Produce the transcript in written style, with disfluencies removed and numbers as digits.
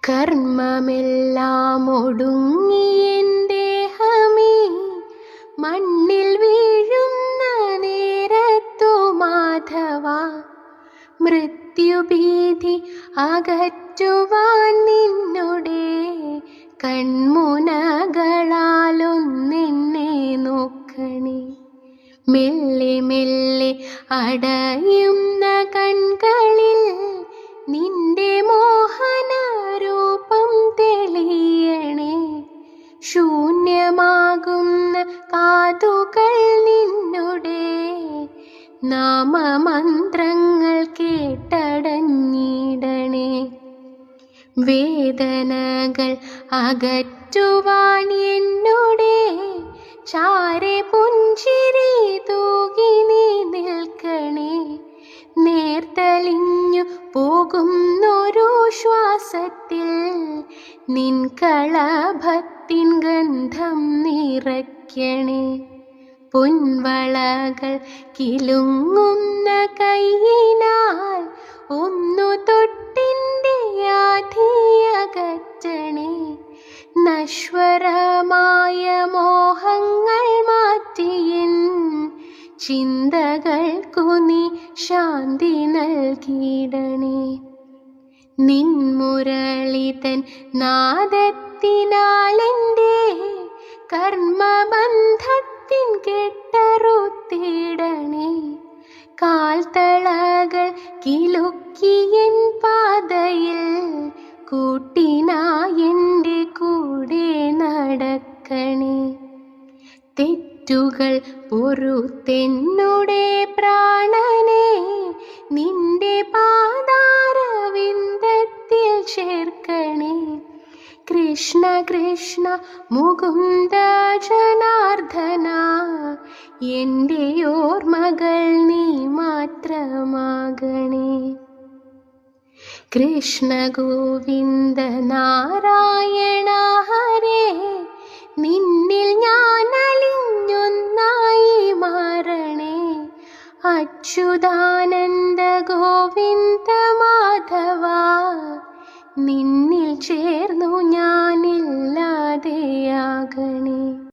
കർമ്മമെല്ലാം ഒടുങ്ങി N ദേഹമേ മണ്ണിൽ വീഴുന്ന നേരത്തു മാധവ, മൃത്യുഭീതി അകറ്റുവാൻ നിന്നുടെ കൺമുനകളാലൊന്നെന്നെ നോക്കണേ. മെല്ലെ മെല്ലെ അടയുന്ന കൺകളിൽ നിന്റെ മോഹനരൂപം തെളിയണേ. ശൂന്യമാകുന്ന കാതുകൾ നിന്നുടെ നാമമന്ത്രങ്ങൾ കേട്ടടഞ്ഞിടണേ. വേദനകൾ അകറ്റുവാൻ എന്നുടെ ചാരെ പുഞ്ചിരി തൂകി നീ നിൽക്കണേ. നേർത്തലിഞ്ഞു പോകുന്നൊരു ശ്വാസത്തിൽ നിൻ കളഭത്തിൻ ഗന്ധം നിറയ്ക്കണേ. പൊൻവളകൾ കിലുങ്ങുന്ന കൈയിനാൽ ഒന്നു തൊട്ടിൻ്റെ ആധിയകറ്റണേ. നശ്വരമായ മോഹങ്ങൾ മാറ്റിയിൻ ചിന്തകൾക്കു നീ ശാന്തി നൽകിയിടണേ. നിൻ മുരളിതൻ നാദത്തിനാലെൻ്റെ കർമ്മബന്ധത്തിൻ കെട്ടറുത്തിടണേ. കാൽത്തളകൾ കിലുക്കിയൻ പാതയിൽ കൂട്ടിനായെൻ്റെ കൂടെ നടക്കണേ. തെറ്റുകൾ പൊറുത്തെന്നുടെ പ്രാണനെ നിന്റെ പാദാരവിന്ദത്തിൽ ചേർക്കണേ. കൃഷ്ണ കൃഷ്ണ മുകുന്ദ ജനാർദ്ദന, എൻ്റെ ഓർമ്മകൾ നീ മാത്രമാകണേ. കൃഷ്ണ ഗോവിന്ദ നാരായണ ഹരേ, നിന്നിൽ ഞാൻ അലിഞ്ഞൊന്നായി മാറണേ. അച്യുതാനന്ദ ഗോവിന്ദ മാധവ, നിന്നിൽ ചേർന്നു ഞാനില്ലാതെയാകണേ.